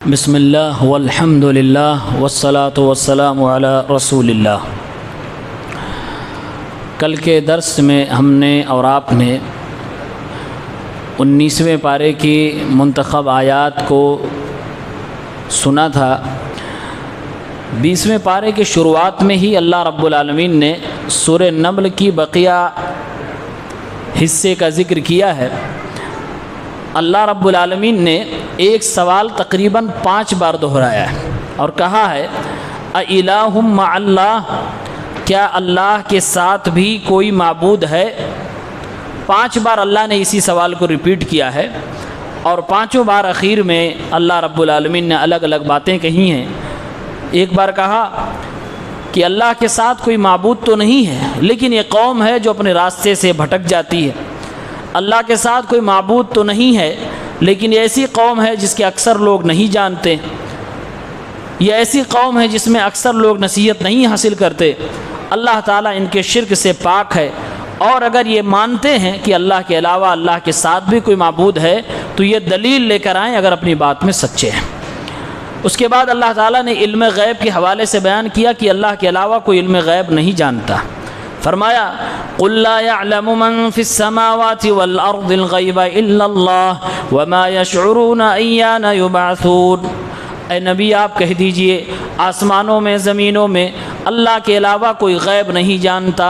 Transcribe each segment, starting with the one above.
بسم اللہ والحمد للہ والصلاة والسلام علی رسول اللہ۔ کل کے درس میں ہم نے اور آپ نے 19ویں پارے کی منتخب آیات کو سنا تھا۔ 20ویں پارے کی شروعات میں ہی اللہ رب العالمین نے سورہ نمل کی بقیہ حصے کا ذکر کیا ہے۔ اللہ رب العالمین نے ایک سوال تقریباً 5 بار دہرایا ہے اور کہا ہے اِلٰہٌ مع اللہ، کیا اللہ کے ساتھ بھی کوئی معبود ہے؟ 5 بار اللہ نے اسی سوال کو ریپیٹ کیا ہے اور 5 بار اخیر میں اللہ رب العالمین نے الگ الگ باتیں کہی ہیں۔ ایک بار کہا کہ اللہ کے ساتھ کوئی معبود تو نہیں ہے، لیکن یہ قوم ہے جو اپنے راستے سے بھٹک جاتی ہے۔ اللہ کے ساتھ کوئی معبود تو نہیں ہے، لیکن یہ ایسی قوم ہے جس کے اکثر لوگ نہیں جانتے، یہ ایسی قوم ہے جس میں اکثر لوگ نصیحت نہیں حاصل کرتے۔ اللہ تعالیٰ ان کے شرک سے پاک ہے، اور اگر یہ مانتے ہیں کہ اللہ کے علاوہ اللہ کے ساتھ بھی کوئی معبود ہے تو یہ دلیل لے کر آئیں اگر اپنی بات میں سچے ہیں۔ اس کے بعد اللہ تعالیٰ نے علم غیب کے حوالے سے بیان کیا کہ اللہ کے علاوہ کوئی علم غیب نہیں جانتا۔ فرمایا قُلْ لَا يَعْلَمُ مَن فِي السَّمَاوَاتِ وَالْأَرْضِ الْغَيْبَ إِلَّا اللَّهُ وَمَا يَشْعُرُونَ أَيَّانَ يُبْعَثُونَ۔ اے نبی آپ کہہ دیجئے آسمانوں میں زمینوں میں اللہ کے علاوہ کوئی غیب نہیں جانتا،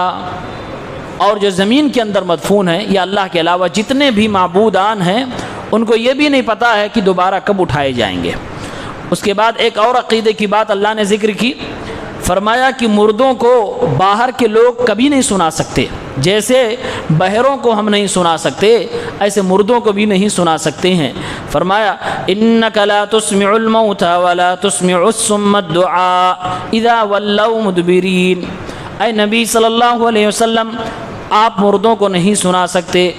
اور جو زمین کے اندر مدفون ہیں یا اللہ کے علاوہ جتنے بھی معبودان ہیں ان کو یہ بھی نہیں پتہ ہے کہ دوبارہ کب اٹھائے جائیں گے۔ اس کے بعد ایک اور عقیدے کی بات اللہ نے ذکر کی، فرمایا کہ مردوں کو باہر کے لوگ کبھی نہیں سنا سکتے، جیسے بہروں کو ہم نہیں سنا سکتے ایسے مردوں کو بھی نہیں سنا سکتے ہیں۔ فرمایا انک لا تسمع الموتى ولا تسمع الصم الدعاء اذا ولوا مدبرین۔ اے نبی صلی اللہ علیہ وسلم آپ مردوں کو نہیں سنا سکتے،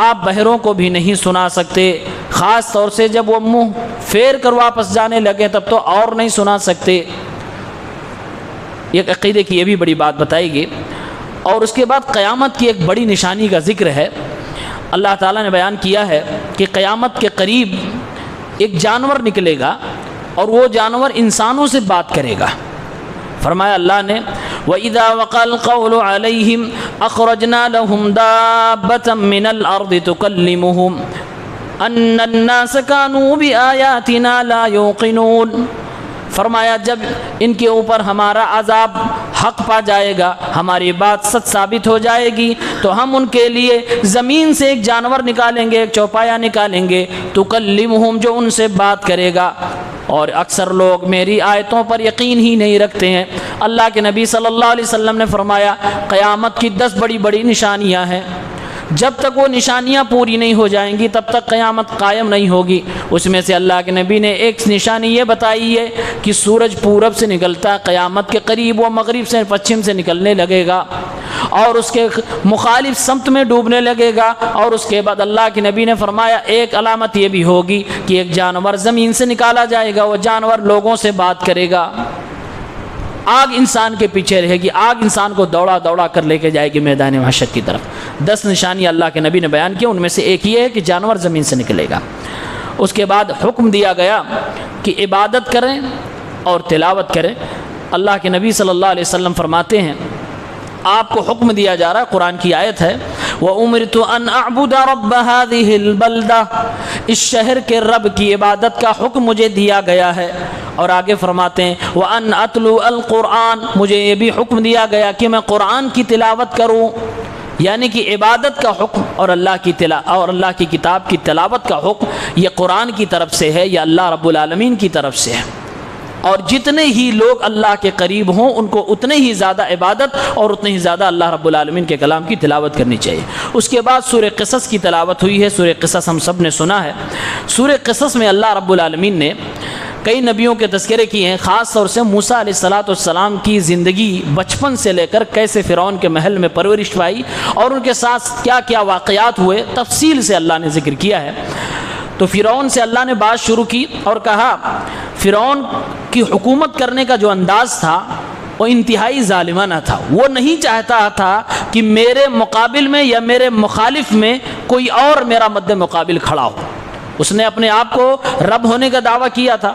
آپ بہروں کو بھی نہیں سنا سکتے، خاص طور سے جب وہ منہ پھیر کر واپس جانے لگے تب تو اور نہیں سنا سکتے۔ ایک عقیدے کی یہ بھی بڑی بات بتائی گئی۔ اور اس کے بعد قیامت کی ایک بڑی نشانی کا ذکر ہے۔ اللہ تعالیٰ نے بیان کیا ہے کہ قیامت کے قریب ایک جانور نکلے گا اور وہ جانور انسانوں سے بات کرے گا۔ فرمایا اللہ نے وَإِذَا وَقَعَ الْقَوْلُ عَلَيْهِمْ أَخْرَجْنَا لَهُمْ دَابَّةً مِّنَ الْأَرْضِ تُكَلِّمُهُمْ أَنَّ النَّاسَ كَانُوا بِآيَاتِنَا لَا يُوقِنُونَ۔ فرمایا جب ان کے اوپر ہمارا عذاب حق پا جائے گا، ہماری بات سچ ثابت ہو جائے گی، تو ہم ان کے لیے زمین سے ایک جانور نکالیں گے، ایک چوپایا نکالیں گے، تکلمہم جو ان سے بات کرے گا۔ اور اکثر لوگ میری آیتوں پر یقین ہی نہیں رکھتے ہیں۔ اللہ کے نبی صلی اللہ علیہ وسلم نے فرمایا قیامت کی 10 بڑی بڑی نشانیاں ہیں، جب تک وہ نشانیاں پوری نہیں ہو جائیں گی تب تک قیامت قائم نہیں ہوگی۔ اس میں سے اللہ کے نبی نے ایک نشانی یہ بتائی ہے کہ سورج پورب سے نکلتا ہے قیامت کے قریب، وہ مغرب سے پچھم سے نکلنے لگے گا اور اس کے مخالف سمت میں ڈوبنے لگے گا۔ اور اس کے بعد اللہ کے نبی نے فرمایا ایک علامت یہ بھی ہوگی کہ ایک جانور زمین سے نکالا جائے گا، وہ جانور لوگوں سے بات کرے گا، آگ انسان کے پیچھے رہے گی، آگ انسان کو دوڑا دوڑا کر لے کے جائے گی میدان محشر کی طرف۔ 10 نشانی اللہ کے نبی نے بیان کی، ان میں سے ایک یہ ہے کہ جانور زمین سے نکلے گا۔ اس کے بعد حکم دیا گیا کہ عبادت کریں اور تلاوت کریں۔ اللہ کے نبی صلی اللہ علیہ وسلم فرماتے ہیں آپ کو حکم دیا جا رہا ہے، قرآن کی آیت ہے وَأُمِرْتُ أَنْ أَعْبُدَ رَبَّ هَذِهِ الْبَلْدَةِ، اس شہر کے رب کی عبادت کا حکم مجھے دیا گیا ہے۔ اور آگے فرماتے ہیں وَأَنْ أَتْلُوَ الْقُرْآنَ، مجھے یہ بھی حکم دیا گیا کہ میں قرآن کی تلاوت کروں، یعنی کہ عبادت کا حکم اور اللہ کی کتاب کی تلاوت کا حکم یہ قرآن کی طرف سے ہے یا اللہ رب العالمین کی طرف سے ہے۔ اور جتنے ہی لوگ اللہ کے قریب ہوں ان کو اتنے ہی زیادہ عبادت اور اتنے ہی زیادہ اللہ رب العالمین کے کلام کی تلاوت کرنی چاہیے۔ اس کے بعد سورہ قصص کی تلاوت ہوئی ہے۔ سورہ قصص ہم سب نے سنا ہے۔ سورہ قصص میں اللہ رب العالمین نے کئی نبیوں کے تذکرے کیے ہیں، خاص طور سے موسیٰ علیہ السلام کی زندگی بچپن سے لے کر کیسے فرعون کے محل میں پرورش پائی اور ان کے ساتھ کیا کیا واقعات ہوئے، تفصیل سے اللہ نے ذکر کیا ہے۔ تو فرعون سے اللہ نے بات شروع کی اور کہا فرعون کی حکومت کرنے کا جو انداز تھا وہ انتہائی ظالمانہ تھا، وہ نہیں چاہتا تھا کہ میرے مقابل میں یا میرے مخالف میں کوئی اور میرا مد مقابل کھڑا ہو۔ اس نے اپنے آپ کو رب ہونے کا دعویٰ کیا تھا،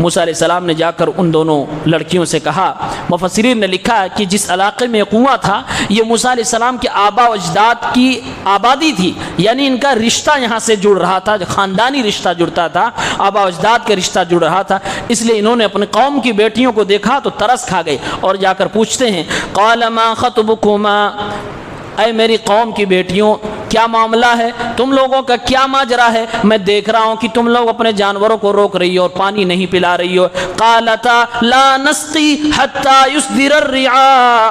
موسیٰ علیہ السلام نے جا کر ان دونوں لڑکیوں سے کہا، مفسرین نے لکھا ہے کہ جس علاقے میں کنواں تھا یہ موسیٰ علیہ السلام کے آبا و اجداد کی آبادی تھی، یعنی ان کا رشتہ یہاں سے جڑ رہا تھا، خاندانی رشتہ جڑتا تھا، آبا و اجداد کا رشتہ جڑ رہا تھا، اس لیے انہوں نے اپنے قوم کی بیٹیوں کو دیکھا تو ترس کھا گئے اور جا کر پوچھتے ہیں، قال ما خطبکما، اے میری قوم کی بیٹیوں کیا معاملہ ہے، تم لوگوں کا کیا ماجرا ہے، میں دیکھ رہا ہوں کہ تم لوگ اپنے جانوروں کو روک رہی ہو اور پانی نہیں پلا رہی ہو۔ قالتا لا نسقی حتی یصدر الرعاء،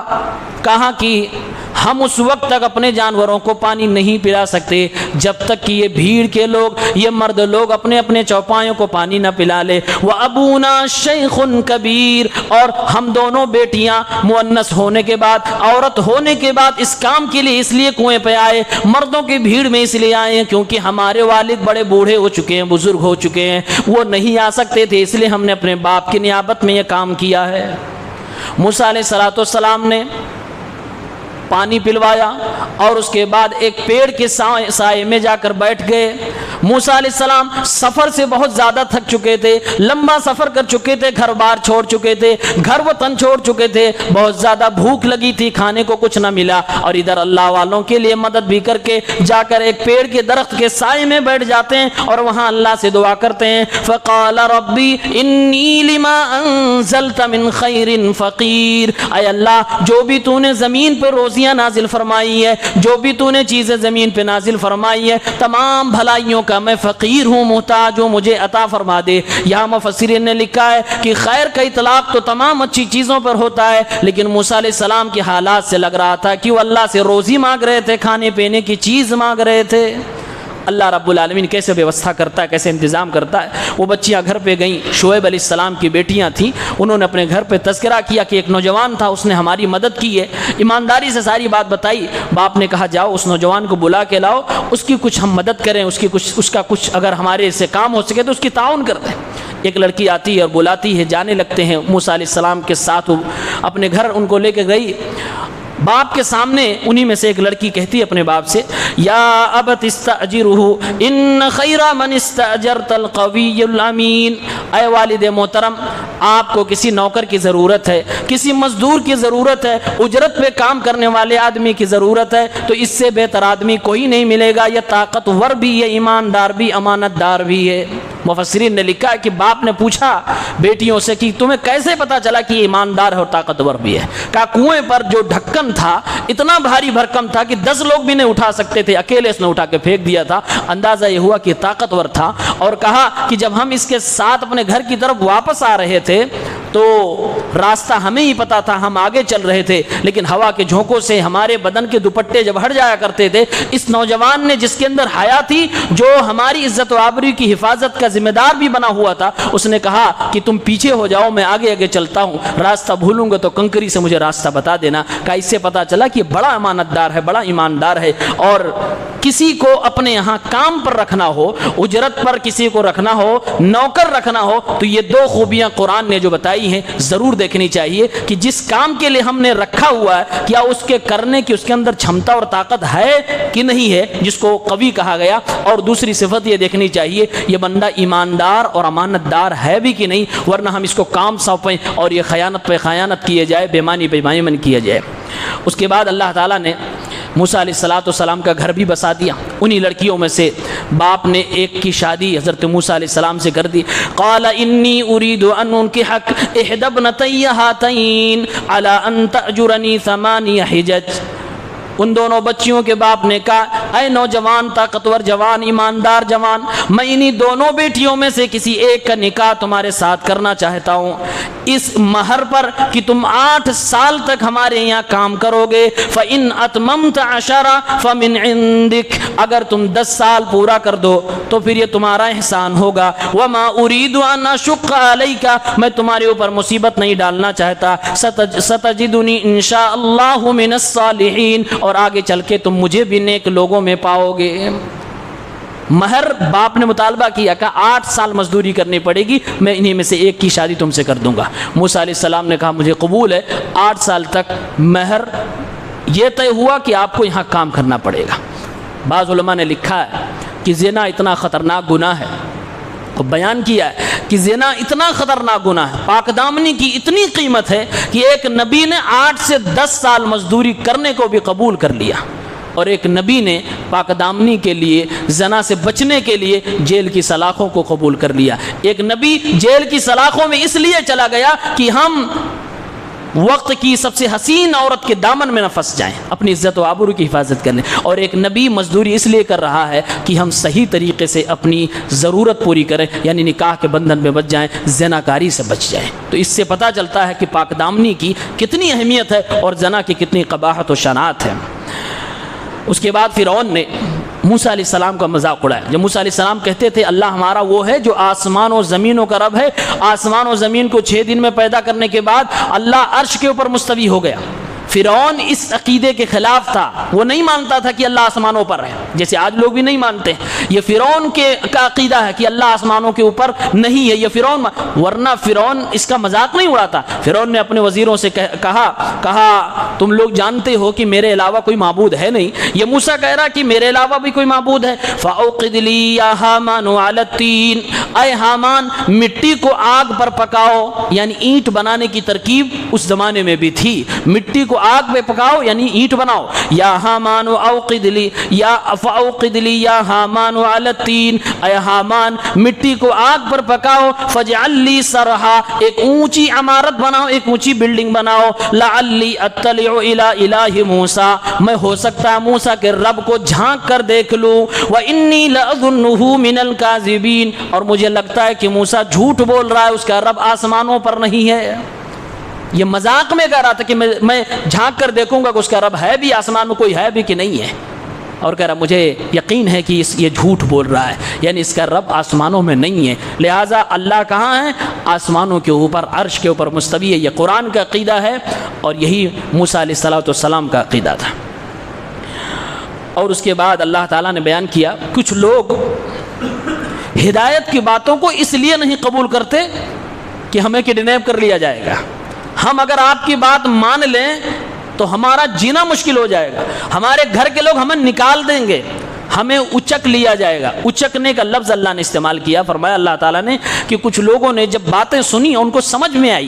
کہا کہ ہم اس وقت تک اپنے جانوروں کو پانی نہیں پلا سکتے جب تک کہ یہ بھیڑ کے لوگ، یہ مرد لوگ اپنے اپنے چوپایوں کو پانی نہ پلا لے۔ وَأَبُونَا شَيْخٌ کبیر، اور ہم دونوں بیٹیاں مؤنث ہونے کے بعد، عورت ہونے کے بعد اس کام کے لیے اس لیے کنویں پہ آئے، مردوں کی بھیڑ میں اس لیے آئے ہیں کیونکہ ہمارے والد بڑے بوڑھے ہو چکے ہیں، بزرگ ہو چکے ہیں، وہ نہیں آ سکتے تھے، اس لیے ہم نے اپنے باپ کی نیابت میں یہ کام کیا ہے۔ موسیٰ علیہ السلام نے پانی پلوایا اور اس کے بعد ایک پیڑ کے سائے میں جا کر بیٹھ گئے۔ موسیٰ علیہ السلام سفر سے بہت زیادہ تھک چکے تھے، لمبا سفر کر چکے تھے، گھر بار چھوڑ چکے تھے، گھر وطن چھوڑ چکے تھے، بہت زیادہ بھوک لگی تھی، کھانے کو کچھ نہ ملا، اور ادھر اللہ والوں کے لیے مدد بھی کر کے جا کر ایک پیڑ کے درخت کے سائے میں بیٹھ جاتے ہیں اور وہاں اللہ سے دعا کرتے ہیں۔ فقال ربی انی لما انزلت من خیر فقیر، اے اللہ جو بھی تو نے زمین پر روزیاں نازل فرمائی ہے، جو بھی تو نے چیزیں زمین پہ نازل فرمائی ہے، تمام بھلائیوں کا میں فقیر ہوں، محتاج ہوں، مجھے عطا فرما دے۔ یہاں مفسرین نے لکھا ہے کہ خیر کا اطلاق تو تمام اچھی چیزوں پر ہوتا ہے، لیکن موسیٰ علیہ السلام کے حالات سے لگ رہا تھا کہ وہ اللہ سے روزی مانگ رہے تھے، کھانے پینے کی چیز مانگ رہے تھے۔ اللہ رب العالمین کیسے ویوستھا کرتا ہے، کیسے انتظام کرتا ہے۔ وہ بچیاں گھر پہ گئیں، شعیب علیہ السلام کی بیٹیاں تھیں، انہوں نے اپنے گھر پہ تذکرہ کیا کہ ایک نوجوان تھا، اس نے ہماری مدد کی ہے، ایمانداری سے ساری بات بتائی۔ باپ نے کہا جاؤ اس نوجوان کو بلا کے لاؤ، اس کی کچھ ہم مدد کریں، اس کا کچھ اگر ہمارے سے کام ہو سکے تو اس کی تعاون کر دیں۔ ایک لڑکی آتی ہے اور بلاتی ہے، جانے لگتے ہیں موسیٰ علیہ السلام کے ساتھ، اپنے گھر ان کو لے کے گئی۔ باپ کے سامنے انہی میں سے ایک لڑکی کہتی ہے اپنے باپ سے، یا ابت استاجرہ ان خیر من استاجرت القوی الامین، اے والد محترم آپ کو کسی نوکر کی ضرورت ہے، کسی مزدور کی ضرورت ہے، اجرت پہ کام کرنے والے آدمی کی ضرورت ہے، تو اس سے بہتر آدمی کوئی نہیں ملے گا، یہ طاقتور بھی ہے، ایماندار بھی، امانت دار بھی ہے۔ مفسرین نے لکھا ہے کہ باپ نے پوچھا بیٹیوں سے کہ تمہیں کیسے پتا چلا کہ یہ ایماندار ہے اور طاقتور بھی ہے؟ کہا کنویں پر جو ڈھکن تھا اتنا بھاری بھرکم تھا کہ 10 لوگ بھی نہیں اٹھا سکتے تھے، اکیلے اس نے اٹھا کے پھینک دیا تھا، اندازہ یہ ہوا کہ طاقتور تھا۔ اور کہا کہ جب ہم اس کے ساتھ اپنے گھر کی طرف واپس آ رہے تھے تو راستہ ہمیں ہی پتا تھا، ہم آگے چل رہے تھے، لیکن ہوا کے جھونکوں سے ہمارے بدن کے دوپٹے جب ہٹ جایا کرتے تھے، اس نوجوان نے جس کے اندر حیا تھی، جو ہماری عزت و آبروئی کی حفاظت کا ذمہ دار بھی بنا ہوا تھا، اس نے کہا کہ تم پیچھے ہو جاؤ، میں آگے آگے چلتا ہوں، راستہ بھولوں گا تو کنکری سے مجھے راستہ بتا دینا۔ کہا اس سے پتا چلا کہ بڑا امانت دار ہے، بڑا ایماندار ہے، اور کسی کو اپنے یہاں کام پر رکھنا ہو، اجرت پر کسی کو رکھنا ہو، نوکر رکھنا ہو، تو یہ 2 خوبیاں قرآن نے جو بتائی ہیں ضرور دیکھنی چاہیے کہ جس کام کے لیے ہم نے رکھا ہوا ہے کیا اس کے کرنے کی اس کے اندر چھمتا اور طاقت ہے کہ نہیں ہے، جس کو قوی کہا گیا۔ اور دوسری صفت یہ دیکھنی چاہیے یہ بندہ ایماندار اور امانت دار ہے بھی کہ نہیں، ورنہ ہم اس کو کام سونپیں اور یہ خیانت پہ خیانت کیے جائے، بےمانی پہ بےمانی کیا جائے۔ اس کے بعد اللہ تعالیٰ نے موسیٰ علیہ السلام کا گھر بھی بسا دیا۔ انہی لڑکیوں میں سے باپ نے ایک کی شادی حضرت موسیٰ علیہ السلام سے کر دی۔ قال انی اريد ان انکحک احدی ابنتی ہاتین علی ان تأجرنی 8 حجج۔ ان دونوں بچیوں کے باپ نے کہا اے نوجوان طاقتور جوان ایماندار جوان، میں انہی دونوں بیٹیوں میں سے کسی ایک کا نکاح تمہارے ساتھ کرنا چاہتا ہوں، اس مہر پر کہ تم 8 سال تک ہمارے یہاں کام کرو گے۔ فَإِنْ أَتْمَمْتَ عَشَرًا فَمِنْ عِنْدِكَ، اگر تم 10 سال پورا کر دو تو پھر یہ تمہارا احسان ہوگا۔ وَمَا أُرِيدُ أَنْ أَشُقَّ عَلَيْكَ، میں تمہارے اوپر مصیبت نہیں ڈالنا چاہتا۔ سَتَجِدُنِي إِنْ شَاءَ اللَّهُ مِنَ الصَّالِحِينَ، اور آگے چل کے تم مجھے بھی نیک لوگوں میں پاؤ گے۔ مہر باپ نے مطالبہ کیا کہ 8 سال مزدوری کرنی پڑے گی، میں انہی میں سے ایک کی شادی تم سے کر دوں گا۔ موسیٰ علیہ السلام نے کہا مجھے قبول ہے، 8 سال تک مہر۔ یہ طے ہوا کہ آپ کو یہاں کام کرنا پڑے گا۔ بعض علماء نے لکھا ہے کہ زنا اتنا خطرناک گناہ ہے کو بیان کیا ہے کہ زنا اتنا خطرناک گناہ ہے، پاک دامنی کی اتنی قیمت ہے کہ ایک نبی نے 8 سے 10 سال مزدوری کرنے کو بھی قبول کر لیا، اور ایک نبی نے پاک دامنی کے لیے، زنا سے بچنے کے لیے جیل کی سلاخوں کو قبول کر لیا۔ ایک نبی جیل کی سلاخوں میں اس لیے چلا گیا کہ ہم وقت کی سب سے حسین عورت کے دامن میں نہ پھنس جائیں، اپنی عزت و آبرو کی حفاظت کر لیں، اور ایک نبی مزدوری اس لیے کر رہا ہے کہ ہم صحیح طریقے سے اپنی ضرورت پوری کریں، یعنی نکاح کے بندھن میں بچ جائیں، زنا کاری سے بچ جائیں۔ تو اس سے پتہ چلتا ہے کہ پاک دامنی کی کتنی اہمیت ہے اور زنا کی کتنی قباحت و شناعت ہے۔ اس کے بعد فرعون نے موسیٰ علیہ السلام کا مذاق اڑایا۔ جب موسیٰ علیہ السلام کہتے تھے اللہ ہمارا وہ ہے جو آسمان و زمینوں کا رب ہے، آسمان و زمین کو 6 دن میں پیدا کرنے کے بعد اللہ عرش کے اوپر مستوی ہو گیا، فرعون اس عقیدے کے خلاف تھا، وہ نہیں مانتا تھا کہ اللہ آسمانوں پر ہے، جیسے آج لوگ بھی نہیں مانتے۔ یہ فرعون کا عقیدہ ہے کہ اللہ آسمانوں کے اوپر نہیں ہے، یہ فرعون، ورنہ فرعون اس کا مذاق نہیں اڑاتا۔ فرعون نے اپنے وزیروں سے کہا تم لوگ جانتے ہو کہ میرے علاوہ کوئی معبود ہے نہیں۔ یہ موسیٰ کہہ رہا کہ میرے علاوہ بھی کوئی معبود ہے۔ فَأَوْقِدْ لِي يَا هَامَانُ عَلَى الطِّينِ، اے حامان مٹی کو آگ پر پکاؤ، یعنی اینٹ بنانے کی ترکیب اس زمانے میں بھی تھی، مٹی کو آگ پہ پکاؤ یعنی اینٹ بناؤ۔ یا حامان اوقد لی یا فاوقد لی یا حامان علی الطین، اے حامان مٹی کو آگ پر پکاؤ، فاجعل لی سرحا، ایک اونچی عمارت بناؤ، ایک اونچی بلڈنگ بناؤ، لعلی اطلع الی الہ موسیٰ، میں ہو سکتا ہے موسیٰ کے رب کو جھانک کر دیکھ لوں، وانی لاظنہ من الکاذبین، اور مجھے لگتا ہے کہ موسیٰ جھوٹ بول رہا ہے، اس کا رب آسمانوں پر نہیں ہے۔ یہ مذاق میں کہہ رہا تھا کہ میں جھانک کر دیکھوں گا کہ اس کا رب ہے بھی آسمان میں، کوئی ہے بھی کہ نہیں ہے، اور کہہ رہا مجھے یقین ہے کہ یہ جھوٹ بول رہا ہے، یعنی اس کا رب آسمانوں میں نہیں ہے، لہٰذا اللہ کہاں ہے؟ آسمانوں کے اوپر، عرش کے اوپر مستوی ہے۔ یہ قرآن کا عقیدہ ہے اور یہی موسیٰ علیہ السلام کا عقیدہ تھا۔ اور اس کے بعد اللہ تعالیٰ نے بیان کیا کچھ لوگ ہدایت کی باتوں کو اس لیے نہیں قبول کرتے کہ ہمیں کڈنیپ کر لیا جائے گا، ہم اگر آپ کی بات مان لیں تو ہمارا جینا مشکل ہو جائے گا، ہمارے گھر کے لوگ ہمیں نکال دیں گے، ہمیں اچک لیا جائے گا۔ اچکنے کا لفظ اللہ نے استعمال کیا، فرمایا اللہ تعالیٰ نے کہ کچھ لوگوں نے جب باتیں سنی ان کو سمجھ میں آئی،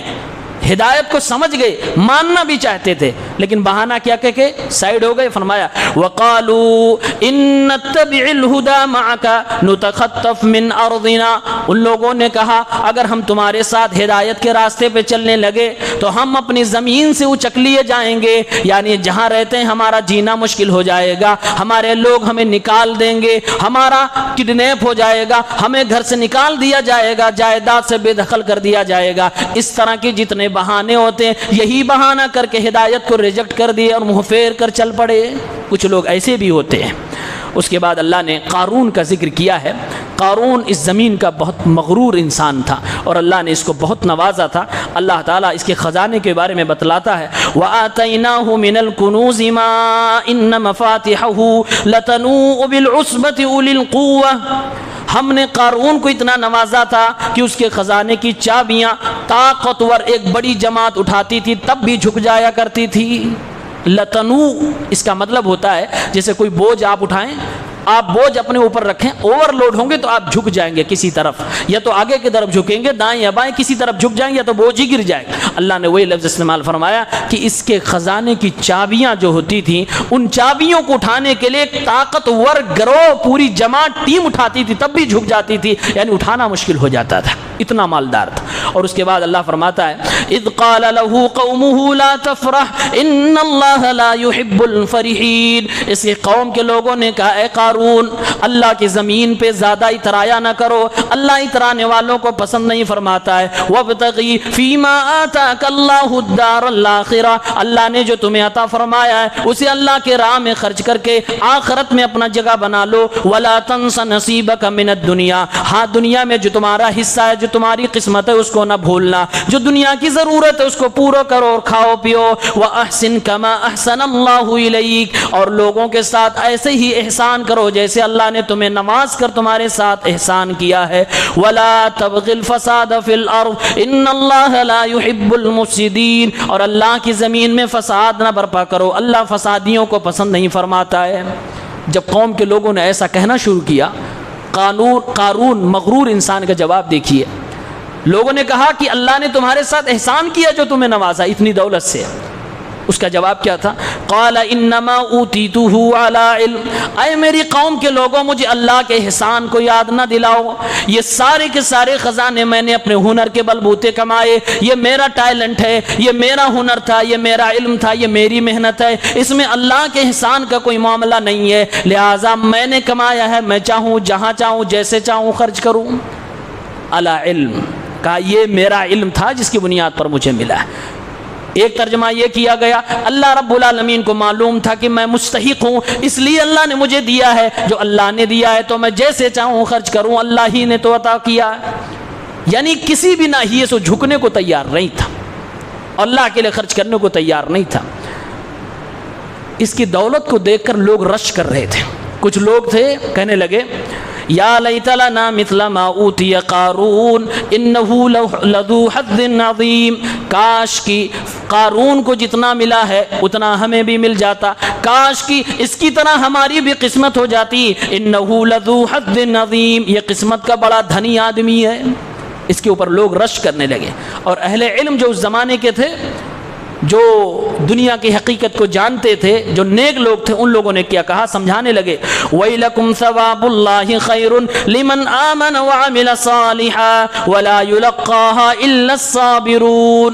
ہدایت کو سمجھ گئے، ماننا بھی چاہتے تھے، لیکن بہانہ کیا کہہ کے سائیڈ ہو گئے۔ فرمایا وَقَالُوا إِن نَّتَّبِعِ الْهُدَى مَعَكَ نُتَخَطَّفْ مِنْ أَرْضِنَا، ان لوگوں نے کہا اگر ہم تمہارے ساتھ ہدایت کے راستے پہ چلنے لگے تو ہم اپنی زمین سے اچک لیے جائیں گے، یعنی جہاں رہتے ہیں ہمارا جینا مشکل ہو جائے گا، ہمارے لوگ ہمیں نکال دیں گے، ہمارا کڈنیپ ہو جائے گا، ہمیں گھر سے نکال دیا جائے گا، جائیداد سے بے دخل کر دیا جائے گا۔ اس طرح کے جتنے بہانے ہوتے ہیں، یہی بہانہ کر کے ہدایت کو ریجیکٹ کر دیے اور منہ پھیر کر چل پڑے۔ کچھ لوگ ایسے بھی ہوتے ہیں۔ اس کے بعد اللہ نے قارون کا ذکر کیا ہے۔ قارون اس زمین کا بہت مغرور انسان تھا اور اللہ نے اس کو بہت نوازا تھا۔ اللہ تعالیٰ اس کے خزانے کے بارے میں بتلاتا ہے وَآتَيْنَاهُ مِنَ الْكُنُوزِ مَا إِنَّ مَفَاتِحَهُ لَتَنُوءُ بِالْعُصْبَةِ أُولِي الْقُوَّةِ، ہم نے قارون کو اتنا نوازا تھا کہ اس کے خزانے کی چابیاں طاقتور ایک بڑی جماعت اٹھاتی تھی تب بھی جھک جایا کرتی تھی۔ لتنو اس کا مطلب ہوتا ہے جیسے کوئی بوجھ آپ اٹھائیں، آپ بوجھ اپنے اوپر رکھیں، اوور لوڈ ہوں گے تو آپ جھک جائیں گے کسی طرف، یا تو آگے کی طرف جھکیں گے، دائیں یا بائیں کسی طرف جھک جائیں گے، یا تو بوجھ ہی گر جائے گا۔ اللہ نے وہی لفظ استعمال فرمایا کہ اس کے خزانے کی چابیاں جو ہوتی تھیں، ان چابیوں کو اٹھانے کے لیے ایک طاقتور گروہ، پوری جماعت ٹیم اٹھاتی تھی تب بھی جھک جاتی تھی، یعنی اٹھانا مشکل ہو جاتا تھا، اتنا مالدار تھا۔ اور اس کے بعد اللہ فرماتا ہے اذ قال له قومه لا تفرح ان اللہ لا يحب الفرحین، اس کی قوم کے لوگوں نے کہا اے قارون اللہ کی زمین پہ زیادہ اترایا نہ کرو، اللہ اترانے والوں کو پسند نہیں فرماتا ہے۔ وابتغی فیما آتاک اللہ الدار الاخرہ، اللہ نے جو تمہیں عطا فرمایا ہے اسے اللہ کے راہ میں خرچ کر کے آخرت میں اپنا جگہ بنا لو۔ ولا تنس نصیبک من الدنیا، ہاں دنیا میں جو تمہارا حصہ ہے، جو تمہاری قسمت ہے اس کو نہ بھولنا، جو دنیا کی ضرورت ہے اس کو پورا کرو اور کھاؤ پیو۔ وَأَحْسِن كَمَا أَحْسَنَ اللَّهُ إِلَيْكَ، اور لوگوں کے ساتھ ایسے ہی احسان کرو جیسے اللہ نے تمہیں نواز کر تمہارے ساتھ احسان کیا ہے۔ وَلَا تَبْغِ الْفَسَادَ فِي الْأَرْضِ إِنَّ اللَّهَ لَا يُحِبُّ الْمُفْسِدِينَ، اور اللہ کی زمین میں فساد نہ برپا کرو، اللہ فسادیوں کو پسند نہیں فرماتا ہے۔ جب قوم کے لوگوں نے ایسا کہنا شروع کیا قارون مغرور انسان کا جواب دیکھیے. لوگوں نے کہا کہ اللہ نے تمہارے ساتھ احسان کیا جو تمہیں نوازا اتنی دولت سے. اس کا جواب کیا تھا؟ قال انما اوتیتہ علی علم. اے میری قوم کے لوگوں، مجھے اللہ کے احسان کو یاد نہ دلاؤ. یہ سارے کے سارے خزانے میں نے اپنے ہنر کے بلبوتے کمائے. یہ میرا ٹیلنٹ ہے، یہ میرا ہنر تھا، یہ میرا علم تھا، یہ میری محنت ہے. اس میں اللہ کے احسان کا کوئی معاملہ نہیں ہے. لہٰذا میں نے کمایا ہے، میں چاہوں جہاں چاہوں جیسے چاہوں خرچ کروں. علی علم کہا یہ میرا علم تھا جس کی بنیاد پر مجھے ملا ہے. ایک ترجمہ یہ کیا گیا اللہ رب العالمین کو معلوم تھا کہ میں مستحق ہوں، اس لیے اللہ نے مجھے دیا ہے. جو اللہ نے دیا ہے تو میں جیسے چاہوں خرچ کروں، اللہ ہی نے تو عطا کیا ہے. یعنی کسی بھی ناحیے سے جھکنے کو تیار نہیں تھا، اللہ کے لیے خرچ کرنے کو تیار نہیں تھا. اس کی دولت کو دیکھ کر لوگ رش کر رہے تھے. کچھ لوگ تھے کہنے لگے یا لیت لنا مثل ما اوتی قارون انہ لذو حظ عظیم. کاش کی قارون کو جتنا ملا ہے اتنا ہمیں بھی مل جاتا، کاش کی اس کی طرح ہماری بھی قسمت ہو جاتی. انہ لذو حظ عظیم، یہ قسمت کا بڑا دھنی آدمی ہے. اس کے اوپر لوگ رش کرنے لگے. اور اہل علم جو اس زمانے کے تھے، جو دنیا کی حقیقت کو جانتے تھے، جو نیک لوگ تھے، ان لوگوں نے کیا کہا، سمجھانے لگے وَيْلَكُمْ ثَوَابُ اللَّهِ خَيْرٌ لِمَنْ آمَنَ وَعَمِلَ صَالِحًا وَلَا يُلَقَّاهَا إِلَّا الصَّابِرُونَ.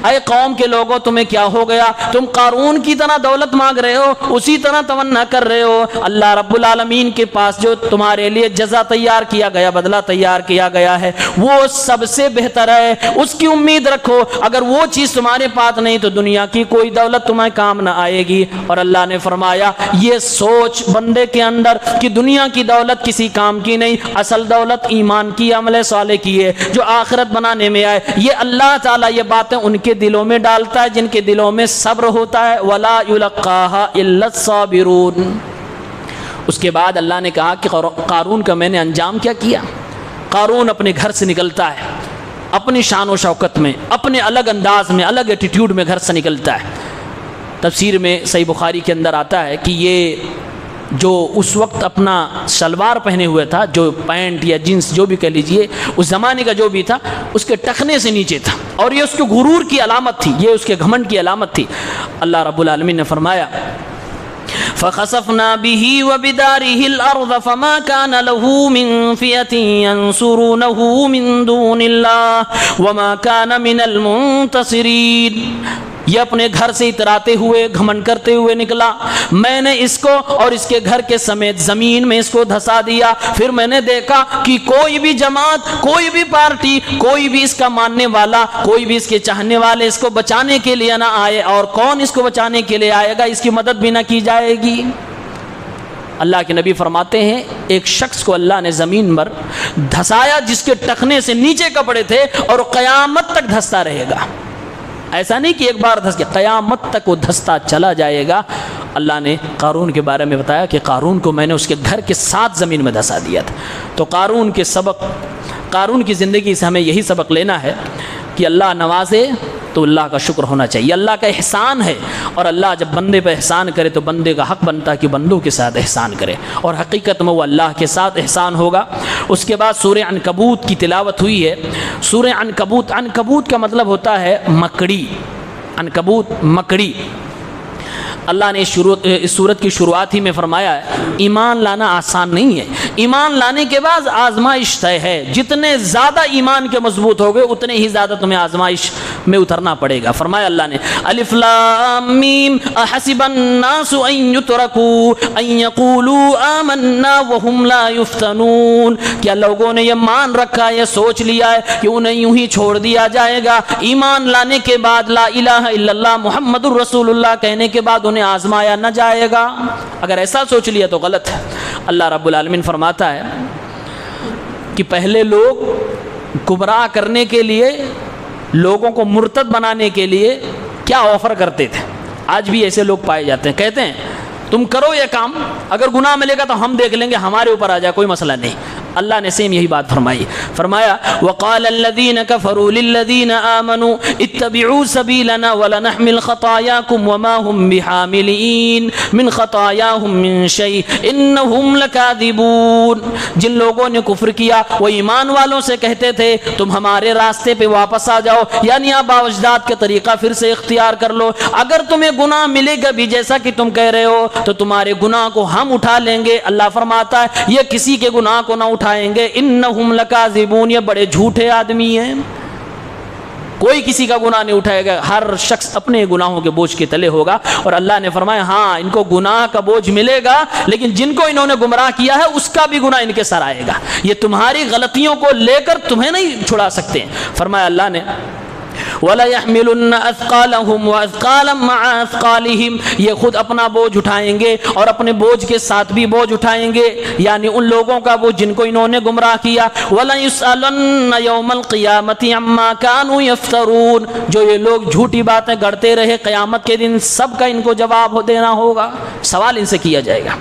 اے قوم کے لوگوں تمہیں کیا ہو گیا؟ تم قارون کی طرح دولت مانگ رہے ہو، اسی طرح تمنا کر رہے ہو. اللہ رب العالمین کے پاس جو تمہارے لیے جزا تیار کیا گیا، بدلہ تیار کیا گیا ہے، وہ سب سے بہتر ہے. اس کی امید رکھو. اگر وہ چیز تمہارے پاس نہیں تو دنیا کی کوئی دولت تمہیں کام نہ آئے گی. اور اللہ نے فرمایا یہ سوچ بندے کے اندر کہ دنیا کی دولت کسی کام کی نہیں، اصل دولت ایمان کی، عمل صالح کی ہے جو آخرت بنانے میں آئے. یہ اللہ تعالیٰ یہ باتیں ان کے دلوں میں ڈالتا ہے جن کے دلوں میں صبر ہوتا ہے. وَلَا يُلَقَّاهَا إِلَّا الصَّابِرُونَ. اس کے بعد اللہ نے کہا کہ قارون کا میں نے انجام کیا کیا. قارون اپنے گھر سے نکلتا ہے اپنی شان و شوکت میں، اپنے الگ انداز میں، الگ ایٹیٹیوڈ میں گھر سے نکلتا ہے. تفسیر میں صحیح بخاری کے اندر آتا ہے کہ یہ جو اس وقت اپنا شلوار پہنے ہوئے تھا، جو پینٹ یا جینس جو بھی کہہ لیجئے، اس زمانے کا جو بھی تھا، اس کے ٹخنے سے نیچے تھا. اور یہ اس کے غرور کی علامت تھی، یہ اس کے گھمنڈ کی علامت تھی. اللہ رب العالمین نے فرمایا فَخَسَفْنَا بِهِ وَبِدَارِهِ الْأَرْضَ فَمَا كَانَ لَهُ مِنْ فِئَةٍ يَنْصُرُونَهُ مِنْ دُونِ اللَّهِ وَمَا كَانَ مِنَ الْمُنْتَصِرِينَ. یہ اپنے گھر سے اتراتے ہوئے، گھمنڈ کرتے ہوئے نکلا. میں نے اس کو اور اس کے گھر کے سمیت زمین میں اس کو دھسا دیا. پھر میں نے دیکھا کہ کوئی بھی جماعت، کوئی بھی پارٹی، کوئی بھی اس کا ماننے والا، کوئی بھی اس کے چاہنے والے اس کو بچانے کے لیے نہ آئے. اور کون اس کو بچانے کے لیے آئے گا؟ اس کی مدد بھی نہ کی جائے گی. اللہ کے نبی فرماتے ہیں ایک شخص کو اللہ نے زمین پر دھسایا جس کے ٹخنے سے نیچے کپڑے تھے، اور قیامت تک دھستا رہے گا. ایسا نہیں کہ ایک بار دھس گیا، قیامت تک وہ دھستا چلا جائے گا. اللہ نے قارون کے بارے میں بتایا کہ قارون کو میں نے اس کے گھر کے ساتھ زمین میں دھسا دیا تھا. تو قارون کی زندگی سے ہمیں یہی سبق لینا ہے کہ اللہ نوازے تو اللہ کا شکر ہونا چاہیے. اللہ کا احسان ہے، اور اللہ جب بندے پہ احسان کرے تو بندے کا حق بنتا ہے کہ بندوں کے ساتھ احسان کرے، اور حقیقت میں وہ اللہ کے ساتھ احسان ہوگا. اس کے بعد سورہ عنکبوت کی تلاوت ہوئی ہے. سورہ عنکبوت، عنکبوت کا مطلب ہوتا ہے مکڑی. عنکبوت مکڑی. اللہ نے اس سورت کی شروعات ہی میں فرمایا ہے ایمان لانا آسان نہیں ہے. ایمان لانے کے بعد آزمائش طے ہے. جتنے زیادہ ایمان کے مضبوط ہو گئے اتنے ہی زیادہ تمہیں آزمائش میں اترنا پڑے گا. فرمایا اللہ نے الف لام میم احسب الناس ان یترکوا ان یقولوا آمنا وهم لا یفتنون. کیا لوگوں نے یہ مان رکھا، یہ سوچ لیا ہے کہ انہیں یوں ہی چھوڑ دیا جائے گا ایمان لانے کے بعد لا الہ الا اللہ محمد الرسول اللہ کہنے کے بعد انہیں آزمایا نہ جائے گا؟ اگر ایسا سوچ لیا تو غلط ہے. اللہ رب العالمین فرماتا ہے کہ پہلے لوگ گمراہ کرنے کے لیے، لوگوں کو مرتد بنانے کے لیے کیا آفر کرتے تھے. آج بھی ایسے لوگ پائے جاتے ہیں، کہتے ہیں تم کرو یہ کام، اگر گناہ ملے گا تو ہم دیکھ لیں گے، ہمارے اوپر آ جائے کوئی مسئلہ نہیں. اللہ نے سیم یہی بات فرمائی. فرمایا وقال الذين كفروا للذين آمنوا اتبعوا سبيلنا ولنحمل خطاياكم وما هم بحاملين من خطاياهم من شيء انهم لكاذبون. جن لوگوں نے کفر کیا وہ ایمان والوں سے کہتے تھے تم ہمارے راستے پہ واپس آ جاؤ، یعنی آباء و اجداد کا طریقہ پھر سے اختیار کر لو. اگر تمہیں گناہ ملے گا بھی جیسا کہ تم کہہ رہے ہو تو تمہارے گناہ کو ہم اٹھا لیں گے. اللہ فرماتا ہے یہ کسی کے گناہ کو نہ اٹھائیں گے. انہم لکاذبون، یہ بڑے جھوٹے آدمی ہیں. کوئی کسی کا گناہ نہیں اٹھائے گا، ہر شخص اپنے گناہوں کے بوجھ کے تلے ہوگا. اور اللہ نے فرمایا ہاں ان کو گناہ کا بوجھ ملے گا، لیکن جن کو انہوں نے گمراہ کیا ہے اس کا بھی گناہ ان کے سر آئے گا. یہ تمہاری غلطیوں کو لے کر تمہیں نہیں چھڑا سکتے. فرمایا اللہ نے وَلَيَحْمِلُنَّ أَثْقَالَهُمْ وَأَثْقَالًا مَعَ أَثْقَالِهِمْ، یہ خود اپنا بوجھ اٹھائیں گے اور اپنے بوجھ کے ساتھ بھی بوجھ اٹھائیں گے، یعنی ان لوگوں کا بوجھ جن کو انہوں نے گمراہ کیا. وَلَيُسْأَلُنَّ يَوْمَ الْقِيَامَةِ عَمَّا كَانُوا يَفْتَرُونَ، جو یہ لوگ جھوٹی باتیں گڑتے رہے قیامت کے دن سب کا ان کو جواب دینا ہوگا، سوال ان سے کیا جائے گا.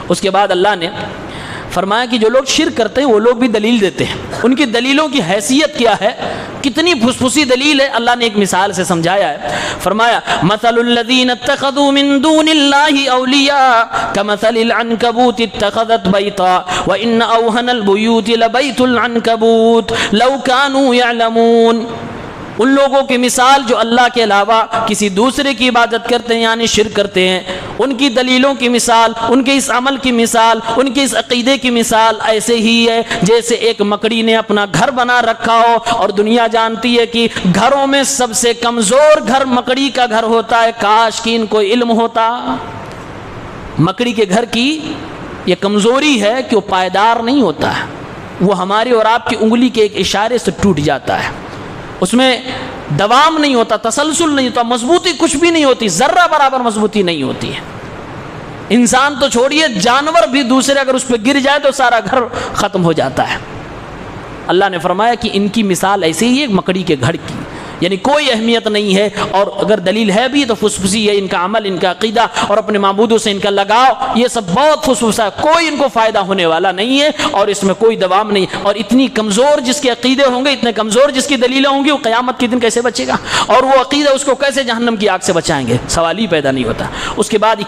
اس کے بعد اللہ نے فرمایا کہ جو لوگ شرک کرتے ہیں وہ لوگ بھی دلیل دیتے ہیں. ان کی دلیلوں کی حیثیت کیا ہے، کتنی پھسپھسی دلیل ہے. اللہ نے ایک مثال سے سمجھایا ہے. فرمایا مثل الذین اتخذوا من دون اللہ اولیاء کمثل العنکبوت اتخذت بیتا وان اوہن البیوت لبیت العنکبوت لو کانوا یعلمون. ان لوگوں کی مثال جو اللہ کے علاوہ کسی دوسرے کی عبادت کرتے ہیں یعنی شرک کرتے ہیں، ان کی دلیلوں کی مثال، ان کے اس عمل کی مثال، ان کے اس عقیدے کی مثال ایسے ہی ہے جیسے ایک مکڑی نے اپنا گھر بنا رکھا ہو. اور دنیا جانتی ہے کہ گھروں میں سب سے کمزور گھر مکڑی کا گھر ہوتا ہے. کاش کہ ان کو علم ہوتا. مکڑی کے گھر کی یہ کمزوری ہے کہ وہ پائیدار نہیں ہوتا ہے، وہ ہماری اور آپ کی انگلی کے ایک اشارے سے ٹوٹ جاتا ہے. اس میں دوام نہیں ہوتا، تسلسل نہیں ہوتا، مضبوطی کچھ بھی نہیں ہوتی، ذرہ برابر مضبوطی نہیں ہوتی ہے. انسان تو چھوڑیے، جانور بھی دوسرے اگر اس پہ گر جائے تو سارا گھر ختم ہو جاتا ہے. اللہ نے فرمایا کہ ان کی مثال ایسے ہی ہے مکڑی کے گھر کی، یعنی کوئی اہمیت نہیں ہے. اور اگر دلیل ہے بھی تو فسفسی ہے. ان کا عمل، ان کا عقیدہ اور اپنے معبودوں سے ان کا لگاؤ، یہ سب بہت فسفسا ہے. کوئی ان کو فائدہ ہونے والا نہیں ہے اور اس میں کوئی دوام نہیں. اور اتنی کمزور جس کے عقیدے ہوں گے، اتنے کمزور جس کی دلیلیں ہوں گی، وہ قیامت کے دن کیسے بچے گا؟ اور وہ عقیدہ اس کو کیسے جہنم کی آگ سے بچائیں گے؟ سوال ہی پیدا نہیں ہوتا. اس کے بعد